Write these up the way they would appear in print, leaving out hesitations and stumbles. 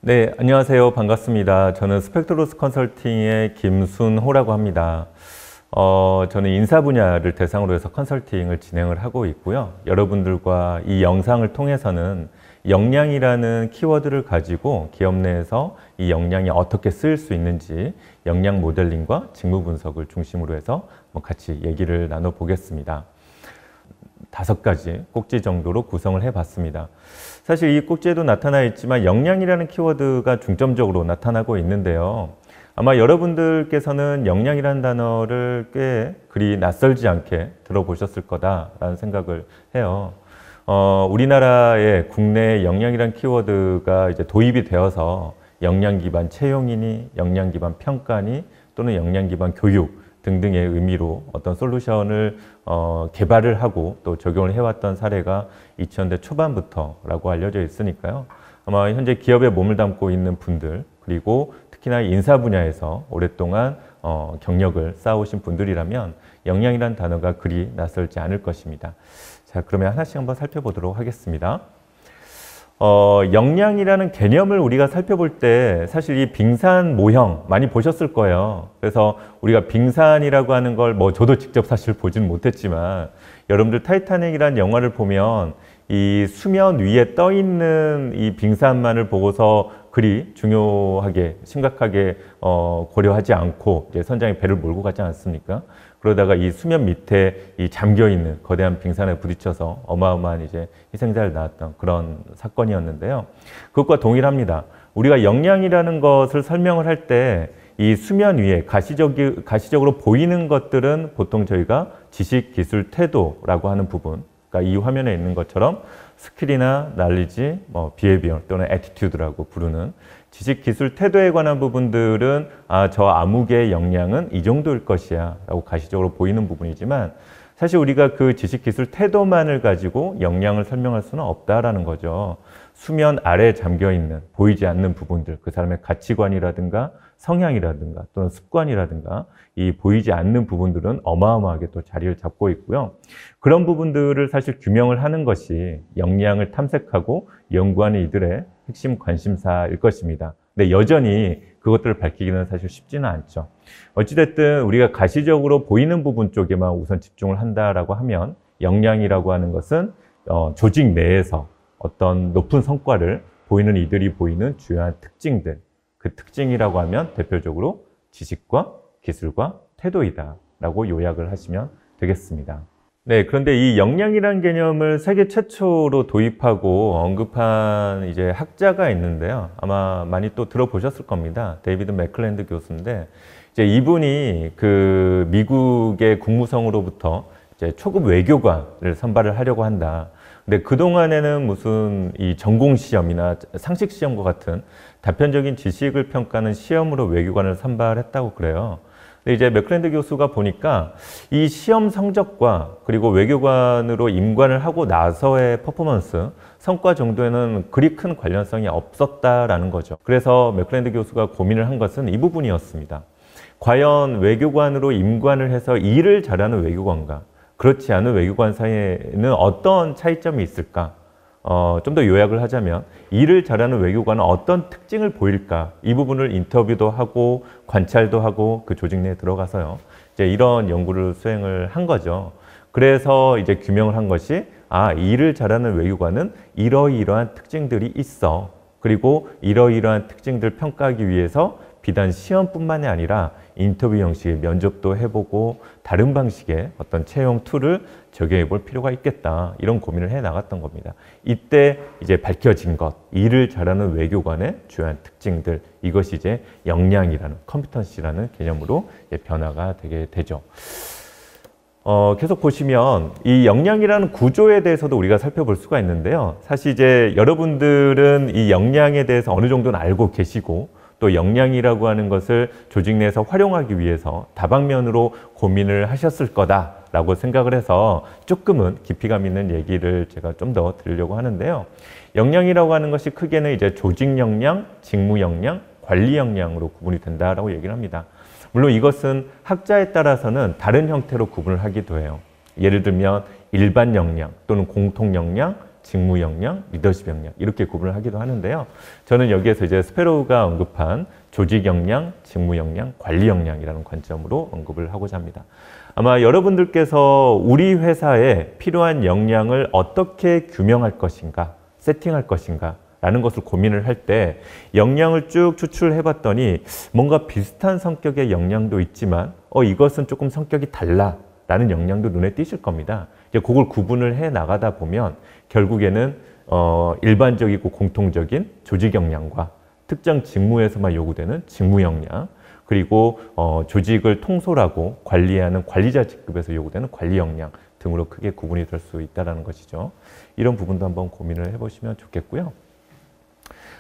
네, 안녕하세요. 반갑습니다. 저는 스펙트로스 컨설팅의 김순호라고 합니다. 저는 인사 분야를 대상으로 해서 컨설팅을 진행을 하고 있고요. 여러분들과 이 영상을 통해서는 역량이라는 키워드를 가지고 기업 내에서 이 역량이 어떻게 쓰일 수 있는지 역량 모델링과 직무 분석을 중심으로 해서 같이 얘기를 나눠보겠습니다. 5가지 꼭지 정도로 구성을 해봤습니다. 사실 이 꼭지에도 나타나 있지만 역량이라는 키워드가 중점적으로 나타나고 있는데요. 아마 여러분들께서는 역량이라는 단어를 꽤 그리 낯설지 않게 들어보셨을 거다라는 생각을 해요. 우리나라의 국내 역량이라는 키워드가 이제 도입이 되어서 역량 기반 채용이니, 역량 기반 평가니, 또는 역량 기반 교육 등등의 의미로 어떤 솔루션을 개발을 하고 또 적용을 해왔던 사례가 2000대 초반부터라고 알려져 있으니까요. 아마 현재 기업에 몸을 담고 있는 분들, 그리고 특히나 인사 분야에서 오랫동안 경력을 쌓아오신 분들이라면 역량이라는 단어가 그리 낯설지 않을 것입니다. 자, 그러면 하나씩 한번 살펴보도록 하겠습니다. 역량이라는 개념을 우리가 살펴볼 때 사실 이 빙산 모형 많이 보셨을 거예요. 그래서 우리가 빙산이라고 하는 걸 저도 직접 사실 보진 못했지만 여러분들 타이타닉이라는 영화를 보면 이 수면 위에 떠 있는 이 빙산만을 보고서 그리 중요하게 심각하게 고려하지 않고 이제 선장이 배를 몰고 가지 않습니까? 그러다가 이 수면 밑에 이 잠겨 있는 거대한 빙산에 부딪혀서 어마어마한 이제 희생자를 낳았던 그런 사건이었는데요. 그것과 동일합니다. 우리가 역량이라는 것을 설명을 할 때 이 수면 위에 가시적으로 보이는 것들은 보통 저희가 지식, 기술, 태도라고 하는 부분, 그러니까 이 화면에 있는 것처럼 스킬이나 날리지, 비헤비어 또는 애티튜드라고 부르는 지식, 기술, 태도에 관한 부분들은 저 아무개의 역량은 이 정도일 것이야 라고 가시적으로 보이는 부분이지만 사실 우리가 그 지식, 기술, 태도만을 가지고 역량을 설명할 수는 없다라는 거죠. 수면 아래에 잠겨있는 보이지 않는 부분들, 그 사람의 가치관이라든가 성향이라든가 또는 습관이라든가 이 보이지 않는 부분들은 어마어마하게 또 자리를 잡고 있고요. 그런 부분들을 사실 규명을 하는 것이 역량을 탐색하고 연구하는 이들의 핵심 관심사일 것입니다. 근데 여전히 그것들을 밝히기는 사실 쉽지는 않죠. 어찌됐든 우리가 가시적으로 보이는 부분 쪽에만 우선 집중을 한다라고 하면 역량이라고 하는 것은 조직 내에서 어떤 높은 성과를 보이는 이들이 보이는 주요한 특징들, 그 특징이라고 하면 대표적으로 지식과 기술과 태도이다 라고 요약을 하시면 되겠습니다. 네, 그런데 이 역량이라는 개념을 세계 최초로 도입하고 언급한 이제 학자가 있는데요. 아마 많이 또 들어보셨을 겁니다. 데이비드 맥클랜드 교수인데, 이제 이분이 그 미국의 국무성으로부터 이제 초급 외교관을 선발을 하려고 한다. 근데 그동안에는 무슨 이 전공 시험이나 상식 시험과 같은 단편적인 지식을 평가하는 시험으로 외교관을 선발했다고 그래요. 근데 이제 맥클랜드 교수가 보니까 이 시험 성적과 그리고 외교관으로 임관을 하고 나서의 퍼포먼스, 성과 정도에는 그리 큰 관련성이 없었다라는 거죠. 그래서 맥클랜드 교수가 고민을 한 것은 이 부분이었습니다. 과연 외교관으로 임관을 해서 일을 잘하는 외교관과 그렇지 않은 외교관 사이에는 어떤 차이점이 있을까? 좀 더 요약을 하자면 일을 잘하는 외교관은 어떤 특징을 보일까? 이 부분을 인터뷰도 하고 관찰도 하고 그 조직 내에 들어가서요. 이제 이런 연구를 수행을 한 거죠. 그래서 이제 규명을 한 것이 일을 잘하는 외교관은 이러이러한 특징들이 있어. 그리고 이러이러한 특징들 평가하기 위해서 비단 시험뿐만이 아니라 인터뷰 형식의 면접도 해보고 다른 방식의 어떤 채용 툴을 적용해 볼 필요가 있겠다. 이런 고민을 해 나갔던 겁니다. 이때 이제 밝혀진 것, 일을 잘하는 외교관의 주요한 특징들, 이것이 이제 역량이라는 컴피턴시라는 개념으로 변화가 되게 되죠. 계속 보시면 이 역량이라는 구조에 대해서도 우리가 살펴볼 수가 있는데요. 사실 이제 여러분들은 이 역량에 대해서 어느 정도는 알고 계시고 또 역량이라고 하는 것을 조직 내에서 활용하기 위해서 다방면으로 고민을 하셨을 거다라고 생각을 해서 조금은 깊이감 있는 얘기를 제가 좀 더 드리려고 하는데요. 역량이라고 하는 것이 크게는 이제 조직 역량, 직무 역량, 관리 역량으로 구분이 된다라고 얘기를 합니다. 물론 이것은 학자에 따라서는 다른 형태로 구분을 하기도 해요. 예를 들면 일반 역량 또는 공통 역량, 직무 역량, 리더십 역량 이렇게 구분을 하기도 하는데요. 저는 여기에서 이제 스페로우가 언급한 조직 역량, 직무 역량, 관리 역량이라는 관점으로 언급을 하고자 합니다. 아마 여러분들께서 우리 회사에 필요한 역량을 어떻게 규명할 것인가, 세팅할 것인가 라는 것을 고민을 할 때 역량을 쭉 추출해 봤더니 뭔가 비슷한 성격의 역량도 있지만 이것은 조금 성격이 달라 라는 역량도 눈에 띄실 겁니다. 이제 그걸 구분을 해 나가다 보면 결국에는 일반적이고 공통적인 조직 역량과 특정 직무에서만 요구되는 직무 역량, 그리고 조직을 통솔하고 관리하는 관리자 직급에서 요구되는 관리 역량 등으로 크게 구분이 될 수 있다는 것이죠. 이런 부분도 한번 고민을 해보시면 좋겠고요.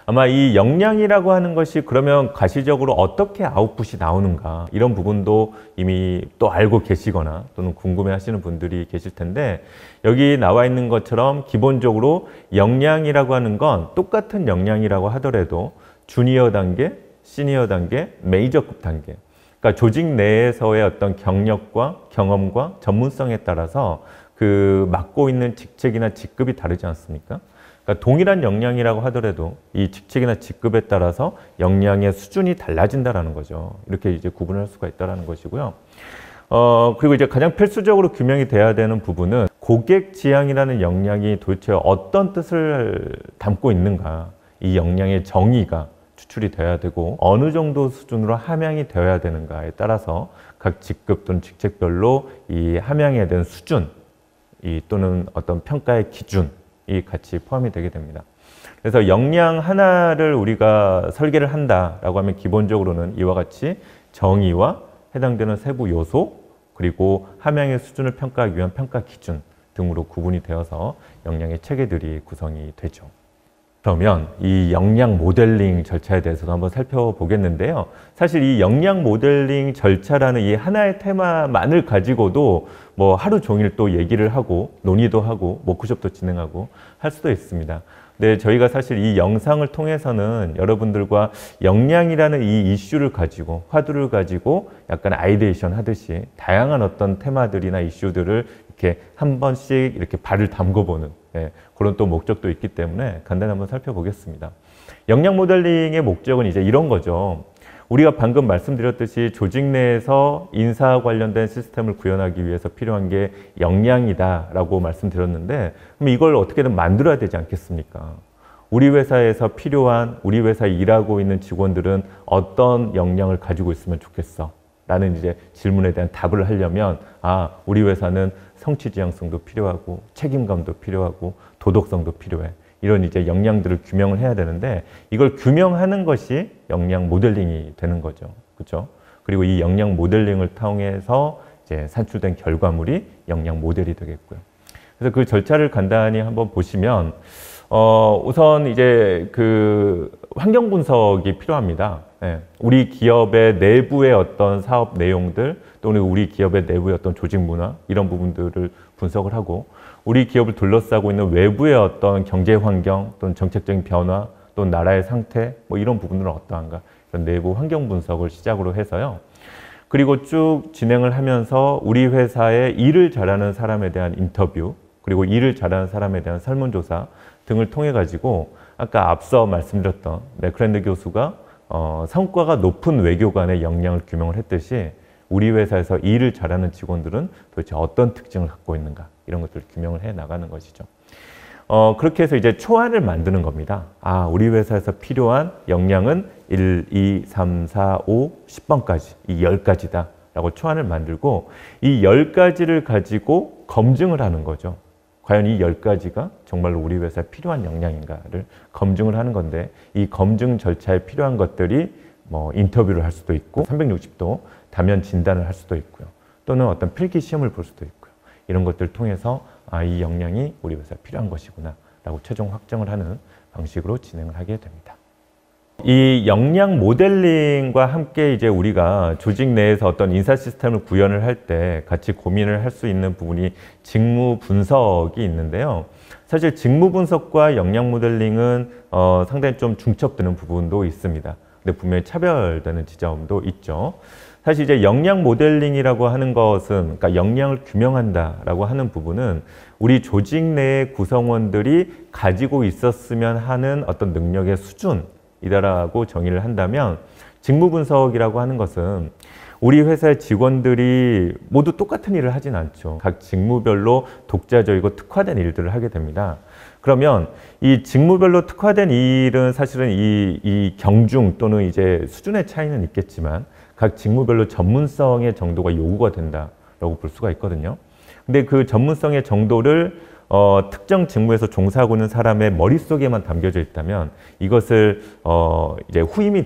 아마 이 역량이라고 하는 것이 그러면 가시적으로 어떻게 아웃풋이 나오는가 이런 부분도 이미 또 알고 계시거나 또는 궁금해 하시는 분들이 계실 텐데, 여기 나와 있는 것처럼 기본적으로 역량이라고 하는 건 똑같은 역량이라고 하더라도 주니어 단계, 시니어 단계, 메이저급 단계, 그러니까 조직 내에서의 어떤 경력과 경험과 전문성에 따라서 그 맡고 있는 직책이나 직급이 다르지 않습니까? 그러니까 동일한 역량이라고 하더라도 이 직책이나 직급에 따라서 역량의 수준이 달라진다는 거죠. 이렇게 이제 구분할 수가 있다는 것이고요. 그리고 이제 가장 필수적으로 규명이 돼야 되는 부분은 고객 지향이라는 역량이 도대체 어떤 뜻을 담고 있는가, 이 역량의 정의가 추출이 돼야 되고 어느 정도 수준으로 함양이 되어야 되는가에 따라서 각 직급 또는 직책별로 이 함양에 대한 수준 또는 어떤 평가의 기준이 같이 포함이 되게 됩니다. 그래서 역량 하나를 우리가 설계를 한다라고 하면 기본적으로는 이와 같이 정의와 해당되는 세부 요소, 그리고 함양의 수준을 평가하기 위한 평가 기준 등으로 구분이 되어서 역량의 체계들이 구성이 되죠. 그러면 이 역량 모델링 절차에 대해서도 한번 살펴보겠는데요. 사실 이 역량 모델링 절차라는 이 하나의 테마만을 가지고도 뭐 하루 종일 또 얘기를 하고 논의도 하고 워크숍도 진행하고 할 수도 있습니다. 근데 저희가 사실 이 영상을 통해서는 여러분들과 역량이라는 이 이슈를 가지고, 화두를 가지고 약간 아이데이션 하듯이 다양한 어떤 테마들이나 이슈들을 이렇게 한 번씩 이렇게 발을 담궈보는 그런 또 목적도 있기 때문에 간단히 한번 살펴보겠습니다. 역량 모델링의 목적은 이제 이런 거죠. 우리가 방금 말씀드렸듯이 조직 내에서 인사 관련된 시스템을 구현하기 위해서 필요한 게 역량이다라고 말씀드렸는데, 그럼 이걸 어떻게든 만들어야 되지 않겠습니까? 우리 회사에서 필요한, 우리 회사에 일하고 있는 직원들은 어떤 역량을 가지고 있으면 좋겠어? 라는 이제 질문에 대한 답을 하려면, 우리 회사는 성취지향성도 필요하고 책임감도 필요하고 도덕성도 필요해. 이런 이제 역량들을 규명을 해야 되는데, 이걸 규명하는 것이 역량 모델링이 되는 거죠. 그렇죠? 그리고 이 역량 모델링을 통해서 이제 산출된 결과물이 역량 모델이 되겠고요. 그래서 그 절차를 간단히 한번 보시면, 우선 이제 그 환경 분석이 필요합니다. 우리 기업의 내부의 어떤 사업 내용들, 또는 우리 기업의 내부의 어떤 조직 문화, 이런 부분들을 분석을 하고, 우리 기업을 둘러싸고 있는 외부의 어떤 경제 환경 또는 정책적인 변화 또는 나라의 상태 뭐 이런 부분들은 어떠한가, 이런 내부 환경 분석을 시작으로 해서요. 그리고 쭉 진행을 하면서 우리 회사의 일을 잘하는 사람에 대한 인터뷰, 그리고 일을 잘하는 사람에 대한 설문조사 등을 통해 가지고 아까 앞서 말씀드렸던 맥크랜드 교수가 성과가 높은 외교관의 역량을 규명을 했듯이 우리 회사에서 일을 잘하는 직원들은 도대체 어떤 특징을 갖고 있는가, 이런 것들을 규명을 해 나가는 것이죠. 그렇게 해서 이제 초안을 만드는 겁니다. 우리 회사에서 필요한 역량은 1, 2, 3, 4, 5, 10번까지 이 10가지다 라고 초안을 만들고, 이 10가지를 가지고 검증을 하는 거죠. 과연 이 10가지가 정말로 우리 회사에 필요한 역량인가를 검증을 하는 건데, 이 검증 절차에 필요한 것들이 뭐 인터뷰를 할 수도 있고 360도 다면 진단을 할 수도 있고요. 또는 어떤 필기 시험을 볼 수도 있고요. 이런 것들을 통해서 이 역량이 우리 회사에 필요한 것이구나 라고 최종 확정을 하는 방식으로 진행을 하게 됩니다. 이 역량 모델링과 함께 이제 우리가 조직 내에서 어떤 인사 시스템을 구현을 할 때 같이 고민을 할 수 있는 부분이 직무 분석이 있는데요. 사실 직무 분석과 역량 모델링은 상당히 좀 중첩되는 부분도 있습니다. 근데 분명히 차별되는 지점도 있죠. 사실 이제 역량 모델링이라고 하는 것은, 그러니까 역량을 규명한다라고 하는 부분은 우리 조직 내의 구성원들이 가지고 있었으면 하는 어떤 능력의 수준이다라고 정의를 한다면, 직무 분석이라고 하는 것은 우리 회사의 직원들이 모두 똑같은 일을 하진 않죠. 각 직무별로 독자적이고 특화된 일들을 하게 됩니다. 그러면 이 직무별로 특화된 일은 사실은 이 경중 또는 이제 수준의 차이는 있겠지만 각 직무별로 전문성의 정도가 요구가 된다라고 볼 수가 있거든요. 근데 그 전문성의 정도를 특정 직무에서 종사하고 있는 사람의 머릿속에만 담겨져 있다면 이것을 이제 후임이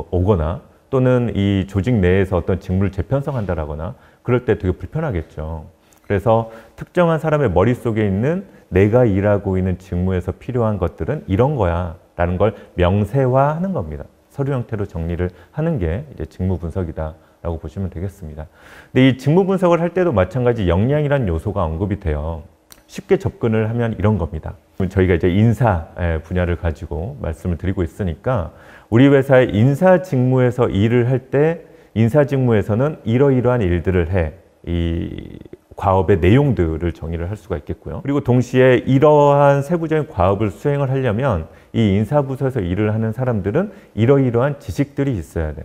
오거나 또는 이 조직 내에서 어떤 직무를 재편성한다라거나 그럴 때 되게 불편하겠죠. 그래서 특정한 사람의 머릿속에 있는 내가 일하고 있는 직무에서 필요한 것들은 이런 거야 라는 걸 명세화하는 겁니다. 서류 형태로 정리를 하는 게 이제 직무 분석이다 라고 보시면 되겠습니다. 근데 이 직무 분석을 할 때도 마찬가지 역량이란 요소가 언급이 돼요. 쉽게 접근을 하면 이런 겁니다. 저희가 이제 인사 분야를 가지고 말씀을 드리고 있으니까 우리 회사의 인사 직무에서 일을 할 때 인사 직무에서는 이러이러한 일들을 해. 이 과업의 내용들을 정의를 할 수가 있겠고요. 그리고 동시에 이러한 세부적인 과업을 수행을 하려면 이 인사부서에서 일을 하는 사람들은 이러이러한 지식들이 있어야 돼.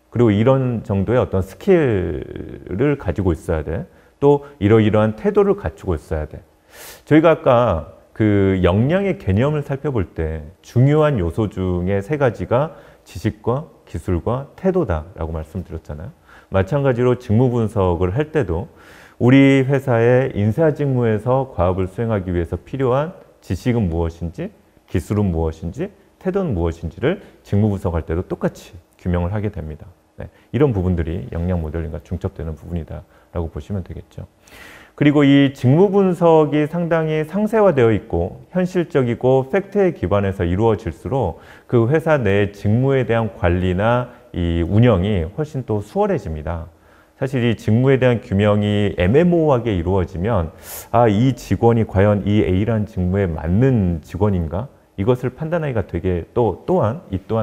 그리고 이런 정도의 어떤 스킬을 가지고 있어야 돼. 또 이러이러한 태도를 갖추고 있어야 돼. 저희가 아까 그 역량의 개념을 살펴볼 때 중요한 요소 중에 세 가지가 지식과 기술과 태도다라고 말씀드렸잖아요. 마찬가지로 직무 분석을 할 때도 우리 회사의 인사 직무에서 과업을 수행하기 위해서 필요한 지식은 무엇인지, 기술은 무엇인지, 태도는 무엇인지를 직무 분석할 때도 똑같이 규명을 하게 됩니다. 네, 이런 부분들이 역량 모델링과 중첩되는 부분이다라고 보시면 되겠죠. 그리고 이 직무 분석이 상당히 상세화되어 있고 현실적이고 팩트에 기반해서 이루어질수록 그 회사 내 직무에 대한 관리나 이 운영이 훨씬 또 수월해집니다. 사실 이 직무에 대한 규명이 애매모호하게 이루어지면 이 직원이 과연 이 A라는 직무에 맞는 직원인가? 이것을 판단하기가 되게 또한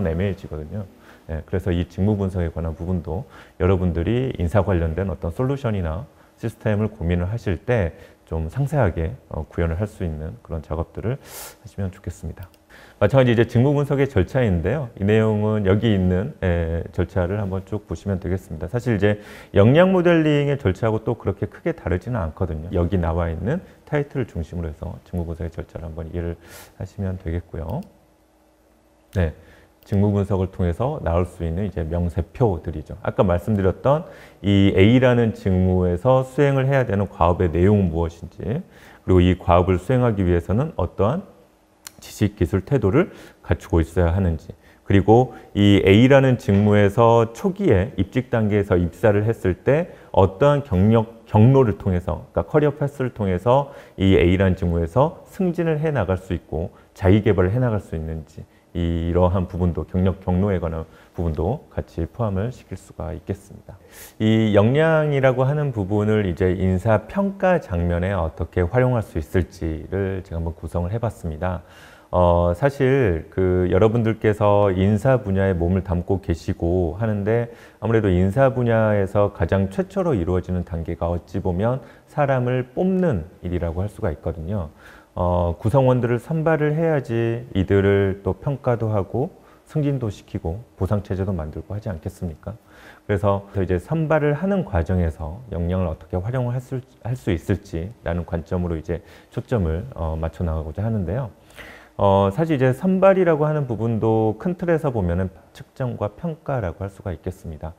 애매해지거든요. 네, 그래서 이 직무 분석에 관한 부분도 여러분들이 인사 관련된 어떤 솔루션이나 시스템을 고민을 하실 때 좀 상세하게 구현을 할 수 있는 그런 작업들을 하시면 좋겠습니다. 마찬가지 이제 직무 분석의 절차인데요. 이 내용은 여기 있는 절차를 한번 쭉 보시면 되겠습니다. 사실 이제 역량 모델링의 절차하고 또 그렇게 크게 다르지는 않거든요. 여기 나와 있는 타이틀을 중심으로 해서 직무 분석의 절차를 한번 이해를 하시면 되겠고요. 네. 직무 분석을 통해서 나올 수 있는 이제 명세표들이죠. 아까 말씀드렸던 이 A라는 직무에서 수행을 해야 되는 과업의 내용은 무엇인지, 그리고 이 과업을 수행하기 위해서는 어떠한 지식, 기술, 태도를 갖추고 있어야 하는지, 그리고 이 A라는 직무에서 초기에 입직 단계에서 입사를 했을 때 어떠한 경로를 통해서, 그러니까 커리어 패스를 통해서 이 A라는 직무에서 승진을 해 나갈 수 있고 자기 개발을 해 나갈 수 있는지, 이러한 부분도 경로에 관한 부분도 같이 포함을 시킬 수가 있겠습니다. 이 역량이라고 하는 부분을 이제 인사 평가 장면에 어떻게 활용할 수 있을지를 제가 한번 구성을 해봤습니다. 사실 여러분들께서 인사 분야에 몸을 담고 계시고 하는데 아무래도 인사 분야에서 가장 최초로 이루어지는 단계가 어찌 보면 사람을 뽑는 일이라고 할 수가 있거든요. 구성원들을 선발을 해야지 이들을 또 평가도 하고 승진도 시키고 보상체제도 만들고 하지 않겠습니까? 그래서 이제 선발을 하는 과정에서 역량을 어떻게 활용을 할 수 있을지라는 관점으로 이제 초점을 맞춰 나가고자 하는데요. 사실 이제 선발이라고 하는 부분도 큰 틀에서 보면은 측정과 평가라고 할 수가 있겠습니다.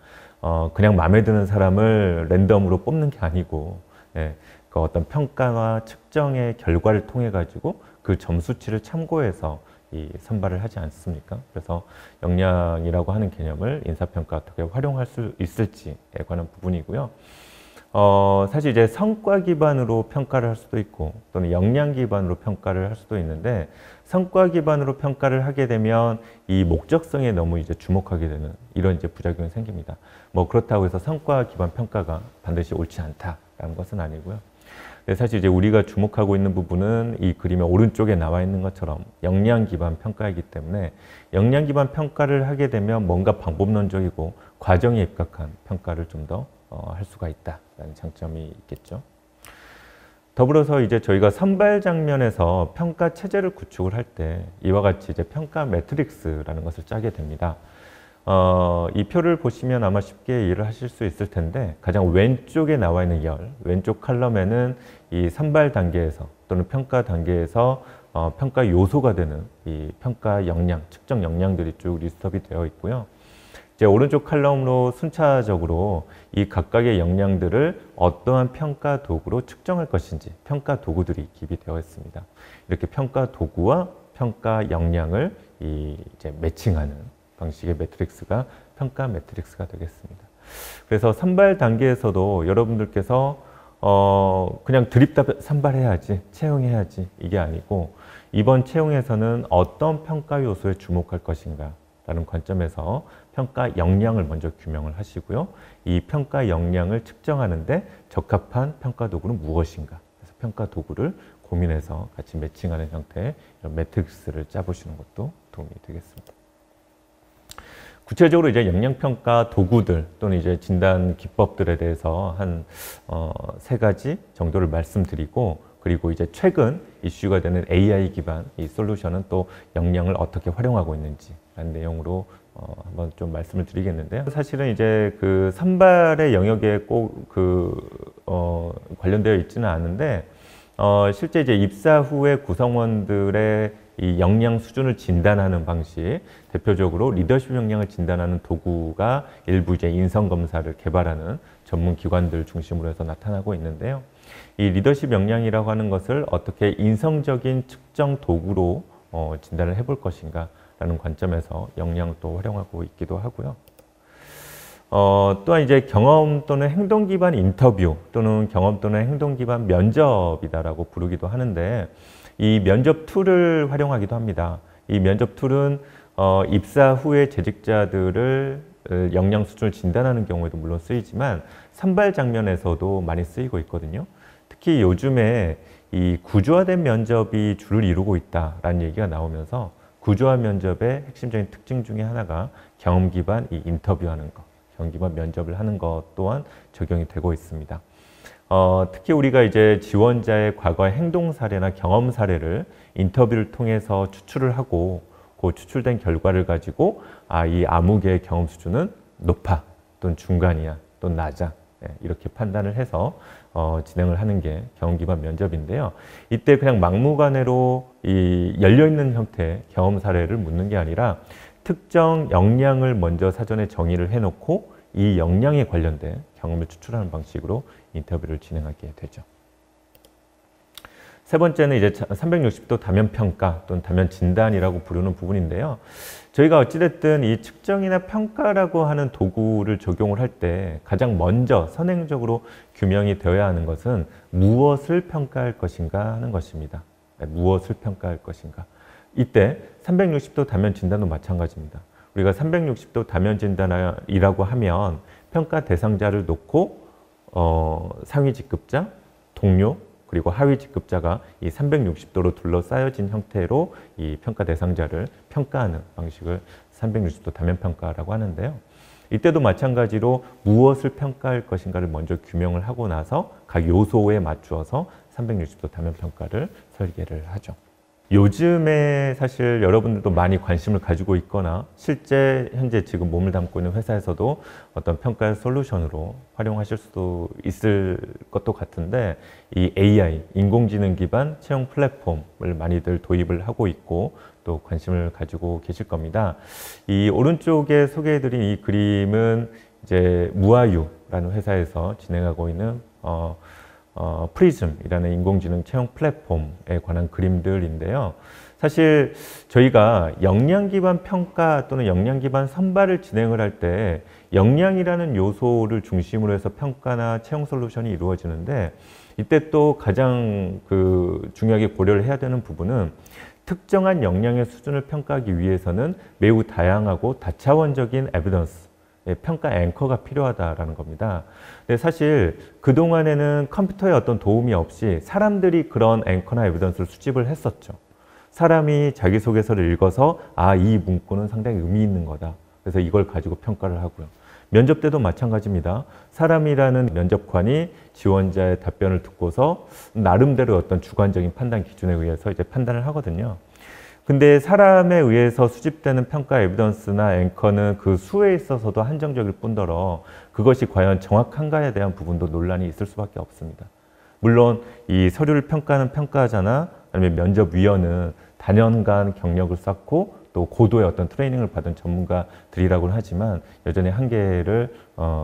그냥 마음에 드는 사람을 랜덤으로 뽑는 게 아니고, 그 어떤 평가와 측정의 결과를 통해 가지고 그 점수치를 참고해서 이 선발을 하지 않습니까? 그래서 역량이라고 하는 개념을 인사평가 어떻게 활용할 수 있을지에 관한 부분이고요. 사실 이제 성과 기반으로 평가를 할 수도 있고 또는 역량 기반으로 평가를 할 수도 있는데, 성과 기반으로 평가를 하게 되면 이 목적성에 너무 이제 주목하게 되는 이런 이제 부작용이 생깁니다. 뭐 그렇다고 해서 성과 기반 평가가 반드시 옳지 않다라는 것은 아니고요. 사실 이제 우리가 주목하고 있는 부분은 이 그림의 오른쪽에 나와 있는 것처럼 역량 기반 평가이기 때문에 역량 기반 평가를 하게 되면 뭔가 방법론적이고 과정에 입각한 평가를 좀 더 할 수가 있다라는 장점이 있겠죠. 더불어서 이제 저희가 선발 장면에서 평가 체제를 구축을 할 때 이와 같이 이제 평가 매트릭스라는 것을 짜게 됩니다. 이 표를 보시면 아마 쉽게 이해를 하실 수 있을 텐데 가장 왼쪽에 나와 있는 왼쪽 칼럼에는 이 선발 단계에서 또는 평가 단계에서 평가 요소가 되는 이 평가 역량, 측정 역량들이 쭉 리스트업이 되어 있고요. 이제 오른쪽 칼럼으로 순차적으로 이 각각의 역량들을 어떠한 평가 도구로 측정할 것인지 평가 도구들이 기입이 되어 있습니다. 이렇게 평가 도구와 평가 역량을 이제 매칭하는 방식의 매트릭스가 평가 매트릭스가 되겠습니다. 그래서 선발 단계에서도 여러분들께서 그냥 드립다 선발해야지, 채용해야지 이게 아니고 이번 채용에서는 어떤 평가 요소에 주목할 것인가 라는 관점에서 평가 역량을 먼저 규명을 하시고요. 이 평가 역량을 측정하는데 적합한 평가 도구는 무엇인가. 그래서 평가 도구를 고민해서 같이 매칭하는 형태의 이런 매트릭스를 짜보시는 것도 도움이 되겠습니다. 구체적으로 이제 역량평가 도구들 또는 이제 진단 기법들에 대해서 한 3가지 정도를 말씀드리고 그리고 이제 최근 이슈가 되는 AI 기반 이 솔루션은 또 역량을 어떻게 활용하고 있는지라는 내용으로 한번 좀 말씀을 드리겠는데요. 사실은 이제 그 선발의 영역에 꼭 관련되어 있지는 않은데 실제 이제 입사 후에 구성원들의 이 역량 수준을 진단하는 방식, 대표적으로 리더십 역량을 진단하는 도구가 일부 이제 인성검사를 개발하는 전문 기관들 중심으로 해서 나타나고 있는데요. 이 리더십 역량이라고 하는 것을 어떻게 인성적인 측정 도구로 진단을 해볼 것인가 라는 관점에서 역량을 또 활용하고 있기도 하고요. 또한 이제 경험 또는 행동 기반 인터뷰 또는 경험 또는 행동 기반 면접이다라고 부르기도 하는데 이 면접 툴을 활용하기도 합니다. 이 면접 툴은 입사 후에 재직자들을 역량 수준을 진단하는 경우에도 물론 쓰이지만 선발 장면에서도 많이 쓰이고 있거든요. 특히 요즘에 이 구조화된 면접이 주를 이루고 있다라는 얘기가 나오면서 구조화 면접의 핵심적인 특징 중에 하나가 경험 기반 이 인터뷰하는 것, 경험 기반 면접을 하는 것 또한 적용이 되고 있습니다. 특히 우리가 이제 지원자의 과거의 행동 사례나 경험 사례를 인터뷰를 통해서 추출을 하고 그 추출된 결과를 가지고 이 아무개의 경험 수준은 높아 또는 중간이야 또는 낮아 이렇게 판단을 해서 진행을 하는 게 경험 기반 면접인데요. 이때 그냥 막무가내로 이 열려있는 형태의 경험 사례를 묻는 게 아니라 특정 역량을 먼저 사전에 정의를 해놓고 이 역량에 관련된 경험을 추출하는 방식으로 인터뷰를 진행하게 되죠. 세 번째는 이제 360도 다면 평가 또는 다면 진단이라고 부르는 부분인데요. 저희가 어찌됐든 이 측정이나 평가라고 하는 도구를 적용을 할 때 가장 먼저 선행적으로 규명이 되어야 하는 것은 무엇을 평가할 것인가 하는 것입니다. 무엇을 평가할 것인가. 이때 360도 다면 진단도 마찬가지입니다. 우리가 360도 다면 진단이라고 하면 평가 대상자를 놓고 상위 직급자, 동료, 그리고 하위 직급자가 이 360도로 둘러싸여진 형태로 이 평가 대상자를 평가하는 방식을 360도 다면 평가라고 하는데요. 이때도 마찬가지로 무엇을 평가할 것인가를 먼저 규명을 하고 나서 각 요소에 맞추어서 360도 다면 평가를 설계를 하죠. 요즘에 사실 여러분들도 많이 관심을 가지고 있거나 실제 현재 지금 몸을 담고 있는 회사에서도 어떤 평가 솔루션으로 활용하실 수도 있을 것도 같은데 이 AI, 인공지능 기반 채용 플랫폼을 많이들 도입을 하고 있고 또 관심을 가지고 계실 겁니다. 이 오른쪽에 소개해드린 이 그림은 이제 무아유라는 회사에서 진행하고 있는 프리즘이라는 인공지능 채용 플랫폼에 관한 그림들인데요. 사실 저희가 역량 기반 평가 또는 역량 기반 선발을 진행을 할 때 역량이라는 요소를 중심으로 해서 평가나 채용 솔루션이 이루어지는데 이때 또 가장 중요하게 고려를 해야 되는 부분은 특정한 역량의 수준을 평가하기 위해서는 매우 다양하고 다차원적인 에비던스, 평가 앵커가 필요하다라는 겁니다. 근데 사실 그동안에는 컴퓨터의 어떤 도움이 없이 사람들이 그런 앵커나 에비던스를 수집을 했었죠. 사람이 자기소개서를 읽어서 이 문구는 상당히 의미 있는 거다. 그래서 이걸 가지고 평가를 하고요. 면접 때도 마찬가지입니다. 사람이라는 면접관이 지원자의 답변을 듣고서 나름대로 어떤 주관적인 판단 기준에 의해서 이제 판단을 하거든요. 근데 사람에 의해서 수집되는 평가 에비던스나 앵커는 그 수에 있어서도 한정적일 뿐더러 그것이 과연 정확한가에 대한 부분도 논란이 있을 수밖에 없습니다. 물론 이 서류를 평가하는 평가자나 아니면 면접위원은 다년간 경력을 쌓고 또 고도의 어떤 트레이닝을 받은 전문가들이라고는 하지만 여전히 한계를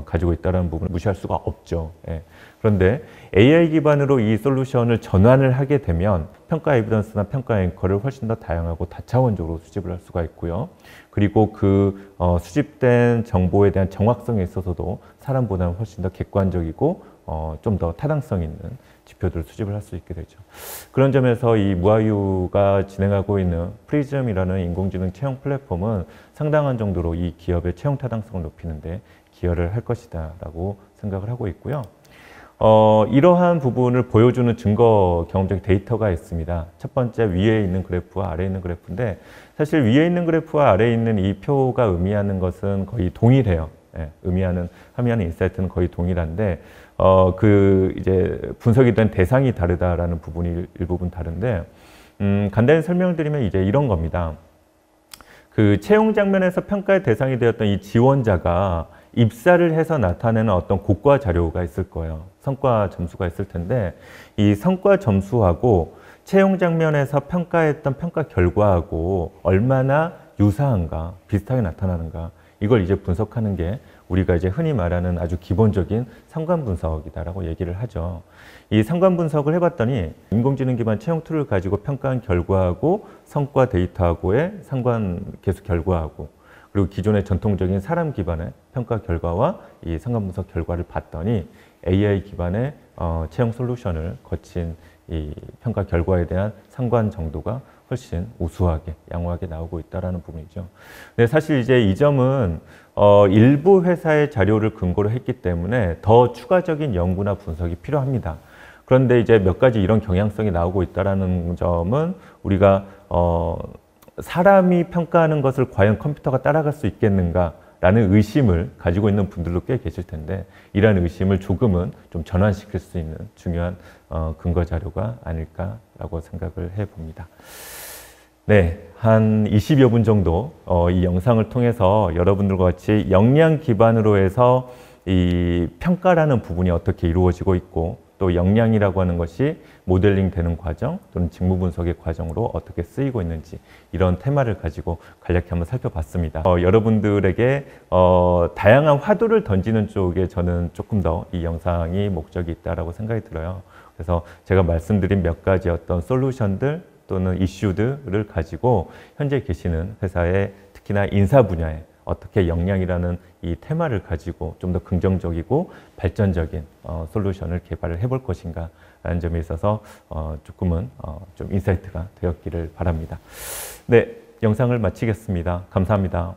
가지고 있다는 부분을 무시할 수가 없죠. 예. 그런데 AI 기반으로 이 솔루션을 전환을 하게 되면 평가 에비던스나 평가 앵커를 훨씬 더 다양하고 다차원적으로 수집을 할 수가 있고요. 그리고 그 수집된 정보에 대한 정확성에 있어서도 사람보다는 훨씬 더 객관적이고 좀 더 타당성 있는 지표들을 수집을 할 수 있게 되죠. 그런 점에서 이 무아유가 진행하고 있는 프리즘이라는 인공지능 채용 플랫폼은 상당한 정도로 이 기업의 채용 타당성을 높이는데 기여를 할 것이다 라고 생각을 하고 있고요. 이러한 부분을 보여주는 증거 경험적 데이터가 있습니다. 첫 번째 위에 있는 그래프와 아래에 있는 그래프인데 사실 위에 있는 그래프와 아래에 있는 이 표가 의미하는 것은 거의 동일해요. 예, 함의하는 인사이트는 거의 동일한데 이제 분석이 된 대상이 다르다라는 부분이 일부분 다른데 간단히 설명을 드리면 이제 이런 겁니다. 그 채용 장면에서 평가의 대상이 되었던 이 지원자가 입사를 해서 나타내는 어떤 고과 자료가 있을 거예요. 성과 점수가 있을 텐데 이 성과 점수하고 채용 장면에서 평가했던 평가 결과하고 얼마나 유사한가, 비슷하게 나타나는가 이걸 이제 분석하는 게 우리가 이제 흔히 말하는 아주 기본적인 상관 분석이다라고 얘기를 하죠. 이 상관 분석을 해봤더니 인공지능 기반 채용 툴을 가지고 평가한 결과하고 성과 데이터하고의 상관 계수 결과하고 그리고 기존의 전통적인 사람 기반의 평가 결과와 이 상관 분석 결과를 봤더니 AI 기반의 채용 솔루션을 거친 이 평가 결과에 대한 상관 정도가 훨씬 우수하게, 양호하게 나오고 있다는 부분이죠. 근데 사실 이제 이 점은 일부 회사의 자료를 근거로 했기 때문에 더 추가적인 연구나 분석이 필요합니다. 그런데 이제 몇 가지 이런 경향성이 나오고 있다는 점은 우리가 사람이 평가하는 것을 과연 컴퓨터가 따라갈 수 있겠는가라는 의심을 가지고 있는 분들도 꽤 계실 텐데 이러한 의심을 조금은 좀 전환시킬 수 있는 중요한 근거 자료가 아닐까라고 생각을 해봅니다. 네, 한 20여 분 정도 이 영상을 통해서 여러분들과 같이 역량 기반으로 해서 이 평가라는 부분이 어떻게 이루어지고 있고 또 역량이라고 하는 것이 모델링 되는 과정 또는 직무 분석의 과정으로 어떻게 쓰이고 있는지 이런 테마를 가지고 간략히 한번 살펴봤습니다. 여러분들에게 다양한 화두를 던지는 쪽에 저는 조금 더 이 영상이 목적이 있다고 생각이 들어요. 그래서 제가 말씀드린 몇 가지 어떤 솔루션들 또는 이슈들을 가지고 현재 계시는 회사의 특히나 인사 분야에 어떻게 역량이라는 이 테마를 가지고 좀 더 긍정적이고 발전적인 솔루션을 개발을 해볼 것인가 라는 점에 있어서 조금은 좀 인사이트가 되었기를 바랍니다. 네, 영상을 마치겠습니다. 감사합니다.